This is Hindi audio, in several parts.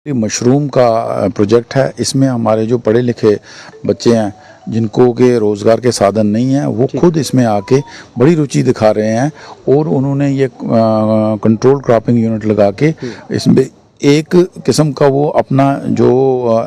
मशरूम का प्रोजेक्ट है। इसमें हमारे जो पढ़े लिखे बच्चे हैं जिनको के रोज़गार के साधन नहीं हैं वो खुद इसमें आके बड़ी रुचि दिखा रहे हैं और उन्होंने ये कंट्रोल क्रॉपिंग यूनिट लगा के इसमें एक किस्म का वो अपना जो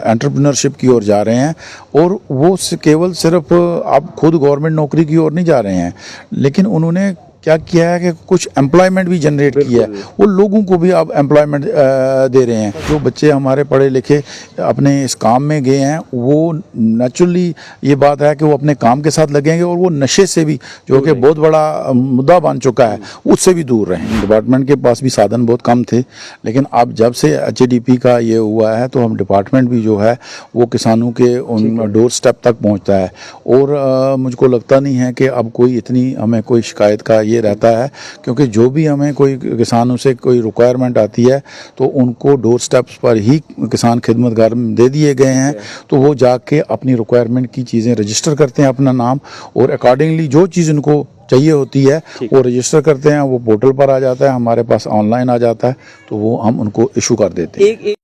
एंटरप्रेन्योरशिप की ओर जा रहे हैं और वो केवल सिर्फ आप खुद गवर्नमेंट नौकरी की ओर नहीं जा रहे हैं, लेकिन उन्होंने क्या किया है कि कुछ एम्प्लॉयमेंट भी जनरेट किया है। वो लोगों को भी अब एम्प्लॉयमेंट दे रहे हैं। जो बच्चे हमारे पढ़े लिखे अपने इस काम में गए हैं वो नेचुरली ये बात है कि वो अपने काम के साथ लगेंगे और वो नशे से भी, जो कि बहुत बड़ा मुद्दा बन चुका है, उससे भी दूर रहें। डिपार्टमेंट के पास भी साधन बहुत कम थे, लेकिन अब जब से HADP का ये हुआ है तो हम डिपार्टमेंट भी जो है वो किसानों के उन डोर स्टेप तक पहुँचता है और मुझको लगता नहीं है कि अब कोई इतनी हमें कोई शिकायत का ये रहता है, क्योंकि जो भी हमें कोई किसानों से कोई रिक्वायरमेंट आती है तो उनको डोर स्टेप्स पर ही किसान खिदमतगार दे दिए गए हैं, तो वो जाके अपनी रिक्वायरमेंट की चीज़ें रजिस्टर करते हैं अपना नाम और अकॉर्डिंगली जो चीज़ उनको चाहिए होती है वो रजिस्टर करते हैं, वो पोर्टल पर आ जाता है, हमारे पास ऑनलाइन आ जाता है, तो वो हम उनको इशू कर देते हैं।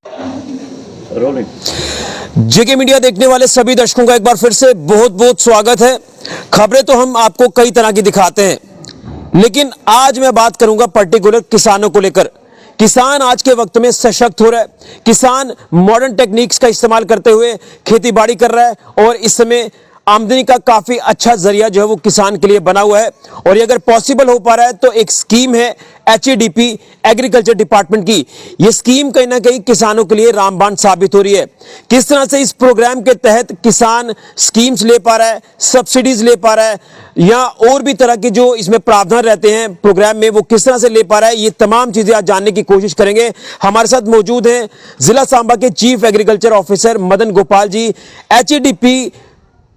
JK मीडिया देखने वाले सभी दर्शकों का एक बार फिर से बहुत बहुत स्वागत है। खबरें तो हम आपको कई तरह की दिखाते हैं, लेकिन आज मैं बात करूंगा पर्टिकुलर किसानों को लेकर। किसान आज के वक्त में सशक्त हो रहा है, किसान मॉडर्न टेक्निक्स का इस्तेमाल करते हुए खेती बाड़ी कर रहा है और इस समय आमदनी का काफी अच्छा जरिया जो है वो किसान के लिए बना हुआ है। और ये अगर पॉसिबल हो पा रहा है तो एक स्कीम है HADP एग्रीकल्चर डिपार्टमेंट की। ये स्कीम कहीं ना कहीं किसानों के लिए रामबाण साबित हो रही है। किस तरह से इस प्रोग्राम के तहत किसान स्कीम्स ले पा रहा है, सब्सिडीज ले पा रहा है या और भी तरह के जो इसमें प्रावधान रहते हैं प्रोग्राम में वो किस तरह से ले पा रहा है, ये तमाम चीजें आज जानने की कोशिश करेंगे। हमारे साथ मौजूद हैं जिला सांबा के chief agriculture officer Madan Gopal ji. HADP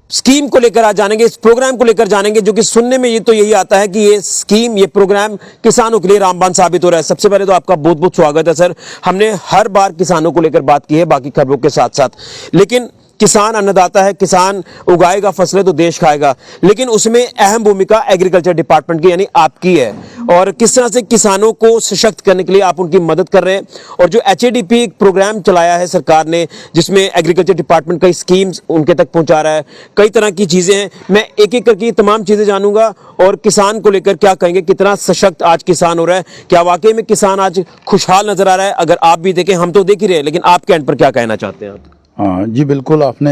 scheme को लेकर आज जानेंगे, इस प्रोग्राम को लेकर जानेंगे, जो कि सुनने में ये तो यही आता है कि ये स्कीम, ये प्रोग्राम किसानों के लिए रामबाण साबित हो रहा है। सबसे पहले तो आपका बहुत बहुत स्वागत है सर। हमने हर बार किसानों को लेकर बात की है बाकी खबरों के साथ साथ, लेकिन किसान अन्नदाता है, किसान उगाएगा फसलें तो देश खाएगा, लेकिन उसमें अहम भूमिका एग्रीकल्चर डिपार्टमेंट की यानी आपकी है। और किस तरह से किसानों को सशक्त करने के लिए आप उनकी मदद कर रहे हैं और जो HADP एक प्रोग्राम चलाया है सरकार ने जिसमें एग्रीकल्चर डिपार्टमेंट कई स्कीम्स उनके तक पहुंचा रहा है, कई तरह की चीजें हैं। मैं एक एक करके तमाम चीजें जानूंगा और किसान को लेकर क्या कहेंगे, कितना सशक्त आज किसान हो रहा है, क्या वाकई में किसान आज खुशहाल नजर आ रहा है? अगर आप भी देखें, हम तो देख ही रहे हैं, लेकिन आपके एंड पर क्या कहना चाहते हैं आप? हाँ जी, बिल्कुल आपने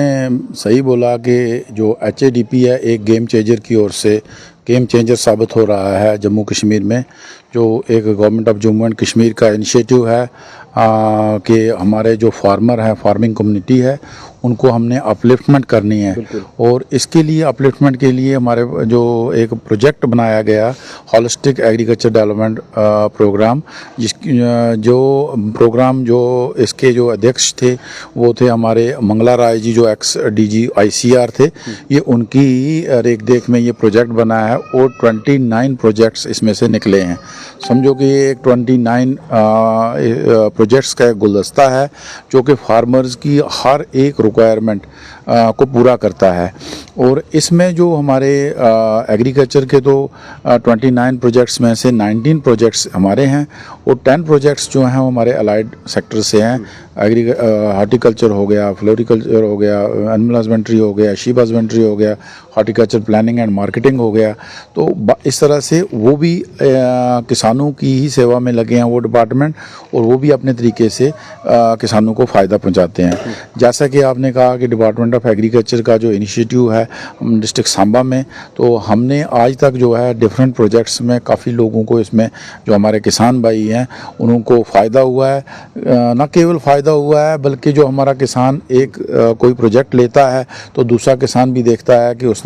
सही बोला कि जो HADP है एक गेम चेंजर की ओर से गेम चेंजर साबित हो रहा है जम्मू कश्मीर में। जो एक government of Jammu and Kashmir का इनिशिएटिव है कि हमारे जो फार्मर हैं, फार्मिंग कम्युनिटी है, उनको हमने अपलिफ्टमेंट करनी है और इसके लिए अपलिफ्टमेंट के लिए हमारे जो एक प्रोजेक्ट बनाया गया होलिस्टिक एग्रीकल्चर डेवलपमेंट प्रोग्राम, जो प्रोग्राम जो इसके जो अध्यक्ष थे वो थे हमारे मंगला राय जी, जो ex-DG ICR थे। ये उनकी रेख देख में ये प्रोजेक्ट बना है और 29 प्रोजेक्ट्स इसमें से निकले हैं। समझो कि ये एक 29 प्रोजेक्ट्स का एक गुलदस्ता है जो कि फार्मर्स की हर एक रिक्वायरमेंट को पूरा करता है। और इसमें जो हमारे एग्रीकल्चर के तो 29 प्रोजेक्ट्स में से 19 प्रोजेक्ट्स हमारे हैं और 10 प्रोजेक्ट्स जो हैं वो हमारे अलाइड सेक्टर से हैं। हार्टिकल्चर हो गया, फ्लोरिकल्चर हो गया, एनिमल हस्बेंड्री हो गया, शीप हस्बेंड्री हो गया, हार्टिकल्चर प्लानिंग एंड मार्केटिंग हो गया। तो इस तरह से वो भी किसानों की ही सेवा में लगे हैं वो डिपार्टमेंट, और वो भी अपने तरीके से किसानों को फ़ायदा पहुंचाते हैं। जैसा कि आपने कहा कि डिपार्टमेंट ऑफ एग्रीकल्चर का जो इनिशिएटिव है डिस्ट्रिक्ट सांबा में, तो हमने आज तक जो है डिफरेंट प्रोजेक्ट्स में काफ़ी लोगों को इसमें जो हमारे किसान भाई हैं उनको फ़ायदा हुआ है। न केवल फ़ायदा हुआ है बल्कि जो हमारा किसान एक कोई प्रोजेक्ट लेता है तो दूसरा किसान भी देखता है कि उसने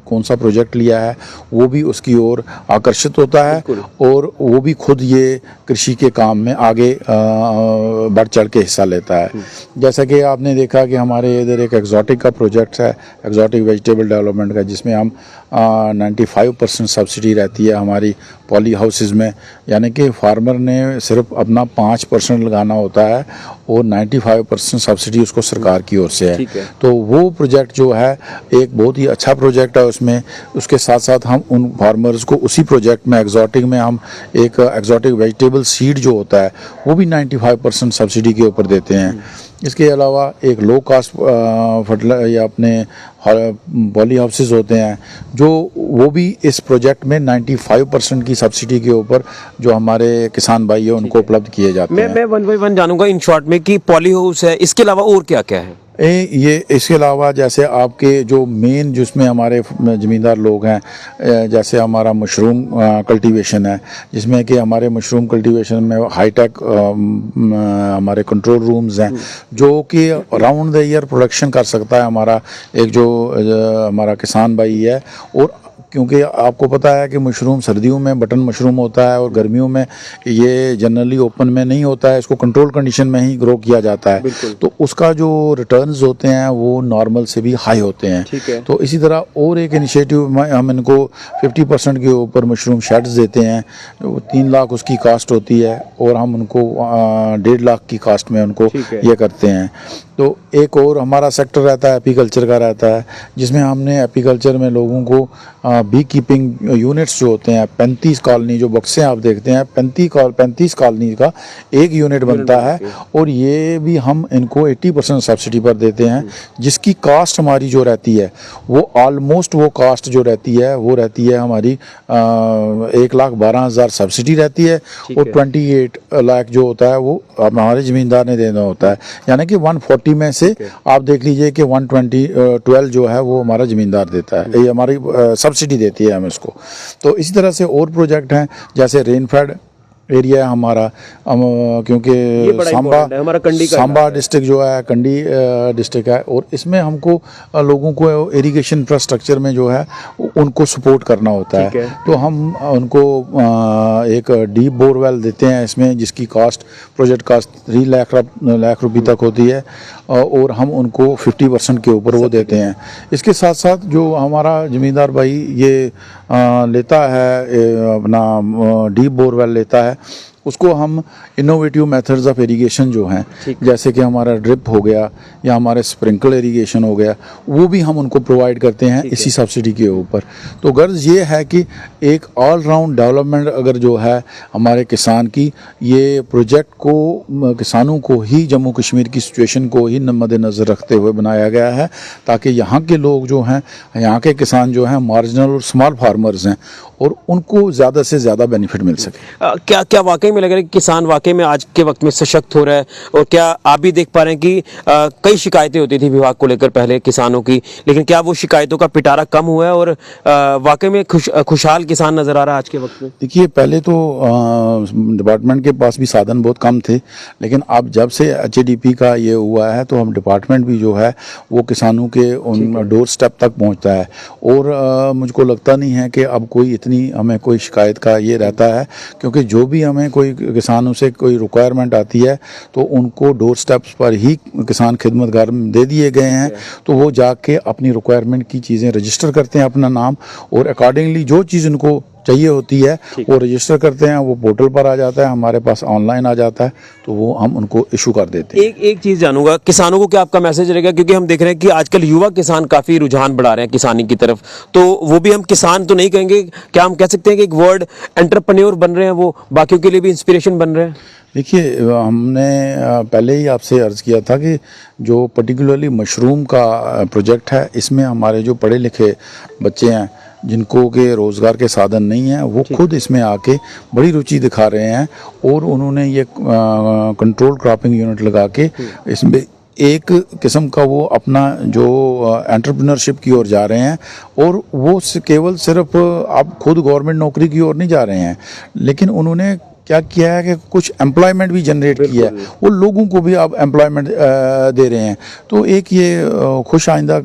कौन सा प्रोजेक्ट लिया है, वो भी उसकी ओर आकर्षित होता है और वो भी खुद ये कृषि के काम में आगे बढ़ चढ़ के हिस्सा लेता है। जैसा कि आपने देखा कि हमारे इधर एक एक्जॉटिक का प्रोजेक्ट है, एक्जॉटिक वेजिटेबल डेवलपमेंट का, जिसमें हम 95% सब्सिडी रहती है हमारी पॉली हाउसेस में, यानी कि फार्मर ने सिर्फ अपना 5% लगाना होता है और 95% सब्सिडी उसको सरकार की ओर से ठीक है। है। तो वो प्रोजेक्ट जो है एक बहुत ही अच्छा प्रोजेक्ट है उसमें। उसके साथ साथ हम उन फार्मर्स को उसी प्रोजेक्ट में एग्जॉटिक में हम एक एग्जॉटिक वेजिटेबल सीड जो होता है वो भी 95% सब्सिडी के ऊपर देते हैं। इसके अलावा एक लो कास्ट फर्टिलाइजर या अपने पॉली हाउसेस होते हैं जो वो भी इस प्रोजेक्ट में 95% की सब्सिडी के ऊपर जो हमारे किसान भाई है उनको उपलब्ध किए जाते हैं। मैं वन बाई वन जानूंगा इन शॉर्ट में कि पॉली हाउस है, इसके अलावा और क्या क्या है? ये इसके अलावा जैसे आपके जो मेन जिसमें हमारे ज़मींदार लोग हैं, जैसे हमारा मशरूम कल्टीवेशन है जिसमें कि हमारे मशरूम कल्टीवेशन में हाईटेक हमारे कंट्रोल रूम्स हैं जो कि राउंड द ईयर प्रोडक्शन कर सकता है हमारा एक जो हमारा किसान भाई है। और क्योंकि आपको पता है कि मशरूम सर्दियों में बटन मशरूम होता है और गर्मियों में ये जनरली ओपन में नहीं होता है, इसको कंट्रोल कंडीशन में ही ग्रो किया जाता है। तो उसका जो रिटर्न्स होते हैं वो नॉर्मल से भी हाई होते हैं। ठीक है। तो इसी तरह और एक इनिशिएटिव में हम इनको 50% के ऊपर मशरूम शेड्स देते हैं। 3 लाख उसकी कास्ट होती है और हम उनको 1.5 लाख की कास्ट में उनको ये करते हैं। तो एक और हमारा सेक्टर रहता है एपीकल्चर का रहता है जिसमें हमने एपीकल्चर में लोगों को बी कीपिंग यूनिट्स जो होते हैं 35 कॉलोनी जो बक्से आप देखते हैं 35 कॉलोनी का एक यूनिट बनता है और ये भी हम इनको 80% सब्सिडी पर देते हैं जिसकी कास्ट हमारी जो रहती है वो ऑलमोस्ट वो कास्ट जो रहती है वो रहती है हमारी 1,12,000 सब्सिडी रहती है और 28 लाख जो होता है वो हमारे ज़मींदार ने देना होता है। यानी कि 140 में से आप देख लीजिए कि 112 जो है वो हमारा ज़मींदार देता है, ये हमारी सब्सिडी देती है हमें इसको। तो इसी तरह से और प्रोजेक्ट हैं जैसे रेनफेड एरिया है हमारा, क्योंकि सांबा डिस्ट्रिक्ट जो है कंडी डिस्ट्रिक्ट है और इसमें हमको लोगों को इरिगेशन इंफ्रास्ट्रक्चर में जो है उनको सपोर्ट करना होता है। तो हम उनको एक डीप बोरवेल देते हैं इसमें जिसकी प्रोजेक्ट कास्ट 3 लाख रुपए तक होती है और हम उनको 50% के ऊपर वो देते हैं। इसके साथ साथ जो हमारा ज़मींदार भाई ये लेता है अपना डीप बोरवेल लेता है उसको हम इनोवेटिव मेथड्स ऑफ इरिगेशन जो हैं जैसे कि हमारा ड्रिप हो गया या हमारे स्प्रिंकल इरिगेशन हो गया वो भी हम उनको प्रोवाइड करते हैं इसी सब्सिडी के ऊपर। तो गर्ज ये है कि एक ऑल राउंड डेवलपमेंट अगर जो है हमारे किसान की, ये प्रोजेक्ट को किसानों को ही जम्मू कश्मीर की सिचुएशन को ही मद्देनज़र रखते हुए बनाया गया है ताकि यहाँ के लोग जो हैं, यहाँ के किसान जो हैं मार्जिनल और स्मॉल फार्मर्स हैं और उनको ज़्यादा से ज़्यादा बेनिफिट मिल सके। क्या वाकई में लग रहा है कि किसान वाकई में आज के वक्त में सशक्त हो रहा है? और क्या आप भी देख पा रहे हैं कि कई शिकायतें होती थी विभाग को लेकर पहले किसानों की, लेकिन क्या वो शिकायतों का पिटारा कम हुआ है और वाकई में खुशहाल किसान नजर आ रहा है आज के वक्त में? देखिए पहले तो डिपार्टमेंट के पास भी साधन बहुत कम थे, लेकिन अब जब से HADP का ये हुआ है तो हम डिपार्टमेंट भी जो है वो किसानों के उन डोर स्टेप तक पहुंचता है और मुझको लगता नहीं है कि अब कोई हमें कोई शिकायत का ये रहता है, क्योंकि जो भी हमें कोई किसानों से कोई रिक्वायरमेंट आती है तो उनको डोर स्टेप्स पर ही किसान खिदमतगार दे दिए गए हैं। तो वो जाके अपनी रिक्वायरमेंट की चीज़ें रजिस्टर करते हैं अपना नाम और अकॉर्डिंगली जो चीज़ उनको चाहिए होती है वो रजिस्टर करते हैं, वो पोर्टल पर आ जाता है, हमारे पास ऑनलाइन आ जाता है, तो वो हम उनको इशू कर देते हैं। एक चीज जानूंगा, किसानों को क्या आपका मैसेज रहेगा, क्योंकि हम देख रहे हैं कि आजकल युवा किसान काफी रुझान बढ़ा रहे हैं किसानी की तरफ, तो वो भी हम किसान तो नहीं कहेंगे, क्या हम कह सकते हैं कि एक वर्ड एंटरप्रेन्योर बन रहे हैं, वो बाकियों के लिए भी इंस्पिरेशन बन रहे हैं? देखिए हमने पहले ही आपसे अर्ज़ किया था कि जो पर्टिकुलरली मशरूम का प्रोजेक्ट है इसमें हमारे जो पढ़े लिखे बच्चे हैं जिनको के रोज़गार के साधन नहीं हैं वो खुद इसमें आके बड़ी रुचि दिखा रहे हैं और उन्होंने ये कंट्रोल क्रॉपिंग यूनिट लगा के इसमें एक किस्म का वो अपना जो एंटरप्रेन्योरशिप की ओर जा रहे हैं और वो केवल सिर्फ आप खुद गवर्नमेंट नौकरी की ओर नहीं जा रहे हैं, लेकिन उन्होंने क्या किया है कि कुछ एम्प्लॉयमेंट भी जनरेट किया है, वो लोगों को भी अब एम्प्लॉयमेंट दे रहे हैं। तो एक ये खुश आइंदा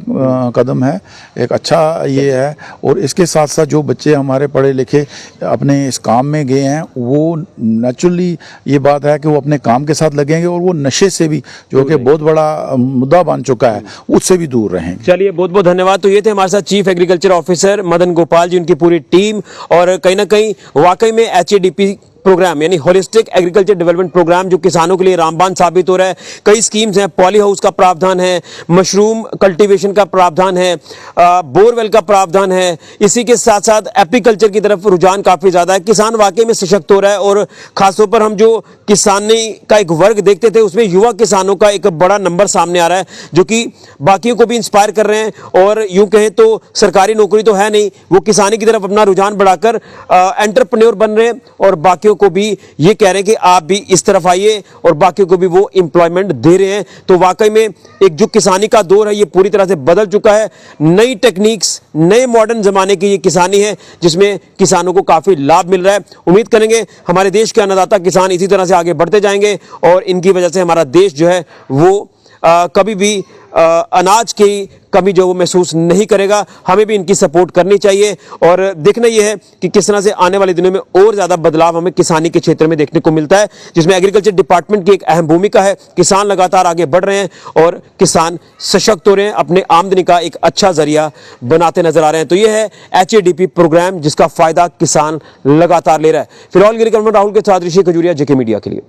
कदम है, एक अच्छा ये है। और इसके साथ साथ जो बच्चे हमारे पढ़े लिखे अपने इस काम में गए हैं वो नेचुरली ये बात है कि वो अपने काम के साथ लगेंगे और वो नशे से भी जो कि बहुत बड़ा मुद्दा बन चुका है उससे भी दूर रहेंगे। चलिए बहुत बहुत धन्यवाद। तो ये थे हमारे साथ chief agriculture officer Madan Gopal ji, उनकी पूरी टीम, और कहीं ना कहीं वाकई में HADP प्रोग्राम यानी होलिस्टिक एग्रीकल्चर डेवलपमेंट प्रोग्राम जो किसानों के लिए रामबाण साबित हो रहा है। कई स्कीम्स हैं, पॉली हाउस का प्रावधान है, मशरूम कल्टीवेशन का प्रावधान है, बोरवेल का प्रावधान है। इसी के साथ साथ एपीकल्चर की तरफ रुझान काफी ज्यादा है। किसान वाकई में सशक्त हो रहा है और खासतौर पर हम जो किसानी का एक वर्ग देखते थे उसमें युवा किसानों का एक बड़ा नंबर सामने आ रहा है जो कि बाकियों को भी इंस्पायर कर रहे हैं। और यूं कहें तो सरकारी नौकरी तो है नहीं, वो किसानी की तरफ अपना रुझान बढ़ाकर एंटरप्रेन्योर बन रहे हैं और बाकियों को भी ये कह रहे हैं कि आप भी इस तरफ आइए और बाकियों को भी वो एम्प्लॉयमेंट दे रहे हैं। तो वाकई में एक जो किसानी का दौर है ये पूरी तरह से बदल चुका है। नई टेक्निक्स, नए मॉडर्न जमाने की ये किसानी है जिसमें किसानों को काफी लाभ मिल रहा है। उम्मीद करेंगे हमारे देश के अन्नदाता किसान इसी तरह से आगे बढ़ते जाएंगे और इनकी वजह से हमारा देश जो है वो कभी भी अनाज की कमी जो वो महसूस नहीं करेगा। हमें भी इनकी सपोर्ट करनी चाहिए और देखना यह है कि किस तरह से आने वाले दिनों में और ज़्यादा बदलाव हमें किसानी के क्षेत्र में देखने को मिलता है, जिसमें एग्रीकल्चर डिपार्टमेंट की एक अहम भूमिका है। किसान लगातार आगे बढ़ रहे हैं और किसान सशक्त हो रहे हैं, अपने आमदनी का एक अच्छा जरिया बनाते नजर आ रहे हैं। तो यह है HADP प्रोग्राम जिसका फायदा किसान लगातार ले रहा है। फिलहाल गिरी राहुल के साथ ऋषि खजूरिया, JK मीडिया के लिए।